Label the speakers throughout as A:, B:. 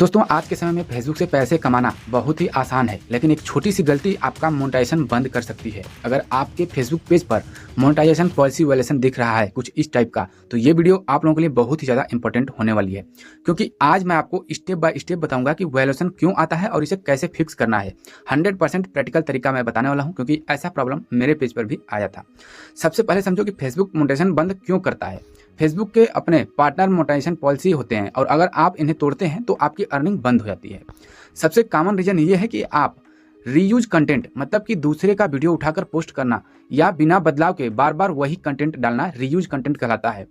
A: दोस्तों आज के समय में फेसबुक से पैसे कमाना बहुत ही आसान है, लेकिन एक छोटी सी गलती आपका मोनेटाइजेशन बंद कर सकती है। अगर आपके फेसबुक पेज पर मोनेटाइजेशन पॉलिसी वायलेशन दिख रहा है कुछ इस टाइप का, तो ये वीडियो आप लोगों के लिए बहुत ही ज़्यादा इंपॉर्टेंट होने वाली है, क्योंकि आज मैं आपको स्टेप बाय स्टेप बताऊंगा कि वायलेशन क्यों आता है और इसे कैसे फिक्स करना है। 100% प्रैक्टिकल तरीका मैं बताने वाला हूँ, क्योंकि ऐसा प्रॉब्लम मेरे पेज पर भी आया था। सबसे पहले समझो कि फेसबुक मोनेटाइजेशन बंद क्यों करता है। फेसबुक के अपने पार्टनर मोनेटाइजेशन पॉलिसी होते हैं और अगर आप इन्हें तोड़ते हैं तो आपकी अर्निंग बंद हो जाती है। सबसे कॉमन रीजन ये है कि आप रीयूज कंटेंट, मतलब कि दूसरे का वीडियो उठाकर पोस्ट करना या बिना बदलाव के बार बार वही कंटेंट डालना रीयूज कंटेंट कहलाता है।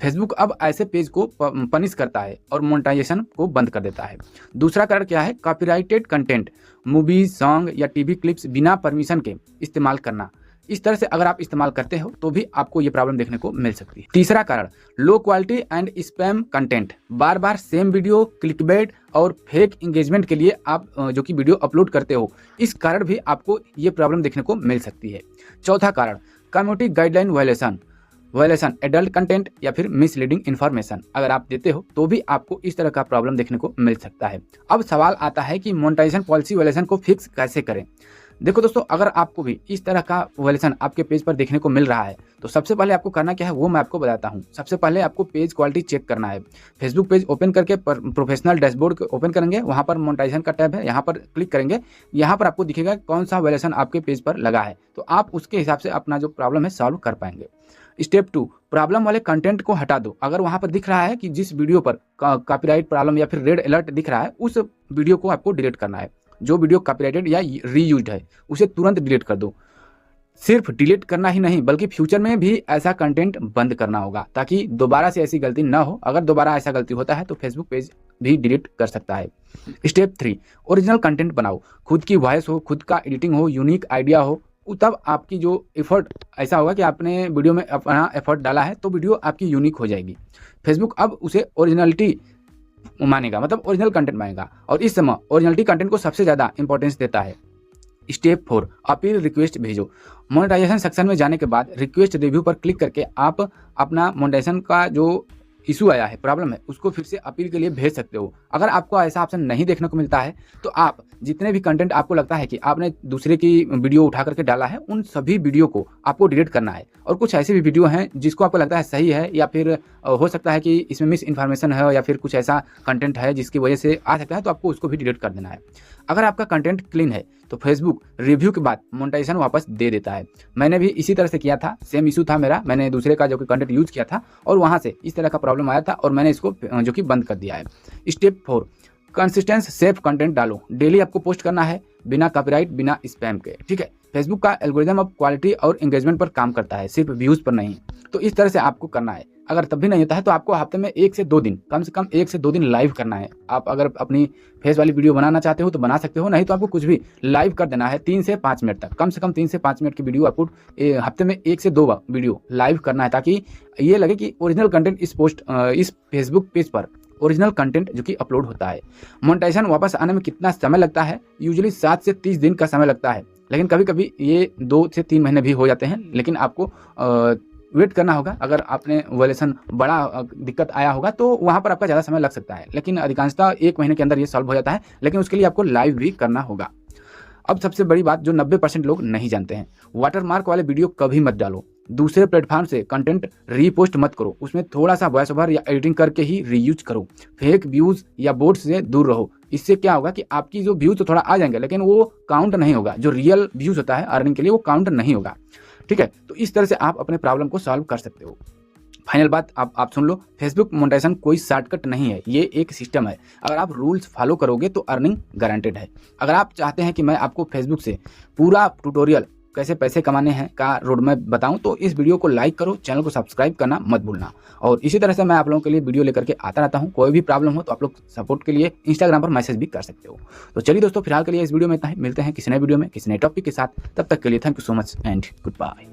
A: फेसबुक अब ऐसे पेज को पनिश करता है और मोनेटाइजेशन को बंद कर देता है। दूसरा कारण क्या है? कॉपीराइटेड कंटेंट, मूवीज, सॉन्ग या टीवी क्लिप्स बिना परमिशन के इस्तेमाल करना। इस तरह से अगर आप इस्तेमाल करते हो तो भी आपको ये प्रॉब्लम देखने को मिल सकती है। तीसरा कारण low quality and spam content, bar bar same video, clickbait और फेक एंगेजमेंट के लिए आप जो कि वीडियो अपलोड करते हो, इस कारण भी आपको ये प्रॉब्लम देखने को मिल सकती है। चौथा कारण community guideline violation, adult content या फिर मिसलीडिंग इन्फॉर्मेशन अगर आप देते हो तो भी आपको इस तरह का प्रॉब्लम देखने को मिल सकता है। अब सवाल आता है कि मोनेटाइजेशन पॉलिसी वायलेशन को फिक्स कैसे करें। देखो दोस्तों, अगर आपको भी इस तरह का वायलेशन आपके पेज पर देखने को मिल रहा है तो सबसे पहले आपको करना क्या है वो मैं आपको बताता हूँ। सबसे पहले आपको पेज क्वालिटी चेक करना है। फेसबुक पेज ओपन करके प्रोफेशनल डैशबोर्ड को ओपन करेंगे, वहाँ पर मोनेटाइजेशन का टैब है, यहाँ पर क्लिक करेंगे। यहाँ पर आपको दिखेगा कौन सा वायलेशन आपके पेज पर लगा है, तो आप उसके हिसाब से अपना जो प्रॉब्लम है सॉल्व कर पाएंगे। स्टेप 2, प्रॉब्लम वाले कंटेंट को हटा दो। अगर वहाँ पर दिख रहा है कि जिस वीडियो पर कॉपीराइट प्रॉब्लम या फिर रेड अलर्ट दिख रहा है, उस वीडियो को आपको डिलीट करना है। जो वीडियो कॉपीराइटेड या रीयूज्ड है उसे तुरंत डिलीट कर दो। सिर्फ डिलीट करना ही नहीं बल्कि फ्यूचर में भी ऐसा कंटेंट बंद करना होगा, ताकि दोबारा से ऐसी गलती ना हो। अगर दोबारा ऐसा गलती होता है तो फेसबुक पेज भी डिलीट कर सकता है। स्टेप 3, ओरिजिनल कंटेंट बनाओ। खुद की वॉइस हो, खुद का एडिटिंग हो, यूनिक आइडिया हो, तब आपकी जो एफर्ट ऐसा होगा कि आपने वीडियो में अपना एफर्ट डाला है तो वीडियो आपकी यूनिक हो जाएगी। फेसबुक अब उसे ओरिजिनलिटी मानेगा, मतलब ओरिजिनल कंटेंट मानेगा, और इस समय ओरिजिनलिटी कंटेंट को सबसे ज़्यादा इंपॉर्टेंस देता है। स्टेप 4, अपील रिक्वेस्ट भेजो। मोनेटाइजेशन सेक्शन में जाने के बाद रिक्वेस्ट रिव्यू पर क्लिक करके आप अपना मोनेटाइजेशन का जो इशू आया है, प्रॉब्लम है, उसको फिर से अपील के लिए भेज सकते हो। अगर आपको ऐसा ऑप्शन नहीं देखने को मिलता है तो आप जितने भी कंटेंट आपको लगता है कि आपने दूसरे की वीडियो उठा करके डाला है, उन सभी वीडियो को आपको डिलीट करना है। और कुछ ऐसे भी वीडियो हैं जिसको आपको लगता है सही है या फिर हो सकता है कि इसमें मिस इन्फॉर्मेशन है या फिर कुछ ऐसा कंटेंट है जिसकी वजह से आ सकता है, तो आपको उसको भी डिलीट कर देना है। अगर आपका कंटेंट क्लीन है तो फेसबुक रिव्यू के बाद मोनेटाइजेशन वापस दे देता है। मैंने भी इसी तरह से किया था, सेम इशू था मेरा। मैंने दूसरे का जो कि कंटेंट यूज किया था और वहाँ से इस तरह का प्रॉब्लम आया था और मैंने इसको जो कि बंद कर दिया है। स्टेप 4, कंसिस्टेंस सेफ कंटेंट डालो। डेली आपको पोस्ट करना है बिना कॉपीराइट, बिना स्पैम के, ठीक है। फेसबुक का एल्गोरिदम अब क्वालिटी और एंगेजमेंट पर काम करता है, सिर्फ व्यूज पर नहीं। तो इस तरह से आपको करना है। अगर तब भी नहीं होता है तो आपको हफ्ते में 1 से 2 दिन, कम से कम 1 से 2 दिन लाइव करना है। आप अगर अपनी फेस वाली वीडियो बनाना चाहते हो तो बना सकते हो, नहीं तो आपको कुछ भी लाइव कर देना है 3 से 5 मिनट तक। कम से कम 3 से 5 मिनट की वीडियो आपको हफ्ते में 1 से 2 वीडियो लाइव करना है, ताकि ये लगे कि ओरिजिनल कंटेंट इस फेसबुक पेज पर ओरिजिनल कंटेंट जो कि अपलोड होता है। मोनेटाइजेशन वापस आने में कितना समय लगता है? यूजुअली 7 से 30 दिन का समय लगता है, लेकिन कभी कभी ये 2 से 3 महीने भी हो जाते हैं। लेकिन आपको वेट करना होगा। अगर आपने वायलेशन बड़ा दिक्कत आया होगा तो वहाँ पर आपका ज़्यादा समय लग सकता है, लेकिन अधिकांशतः 1 महीने के अंदर ये सॉल्व हो जाता है। लेकिन उसके लिए आपको लाइव भी करना होगा। अब सबसे बड़ी बात जो 90% लोग नहीं जानते हैं, वाटरमार्क वाले वीडियो कभी मत डालो। दूसरे प्लेटफॉर्म से कंटेंट रीपोस्ट मत करो, उसमें थोड़ा सा वॉइस ओवर या एडिटिंग करके ही रीयूज करो। फेक व्यूज या बोट्स से दूर रहो। इससे क्या होगा कि आपकी जो व्यूज तो थोड़ा आ जाएंगे, लेकिन वो काउंट नहीं होगा। जो रियल व्यूज होता है अर्निंग के लिए, वो काउंट नहीं होगा, ठीक है। तो इस तरह से आप अपने प्रॉब्लम को सॉल्व कर सकते हो। फाइनल बात आप सुन लो, फेसबुक मोनेटाइजेशन कोई शॉर्टकट नहीं है, ये एक सिस्टम है। अगर आप रूल्स फॉलो करोगे तो अर्निंग गारंटेड है। अगर आप चाहते हैं कि मैं आपको फेसबुक से पूरा ट्यूटोरियल कैसे पैसे कमाने हैं का रोड मैप बताऊं, तो इस वीडियो को लाइक करो, चैनल को सब्सक्राइब करना मत भूलना। और इसी तरह से मैं आप लोगों के लिए वीडियो लेकर के आता रहता हूं। कोई भी प्रॉब्लम हो तो आप लोग सपोर्ट के लिए इंस्टाग्राम पर मैसेज भी कर सकते हो। तो चलिए दोस्तों, फिलहाल के लिए इस वीडियो में इतना ही। मिलते हैं किसी नए वीडियो में किसी नए टॉपिक के साथ। तब तक के लिए thank you so much and good bye.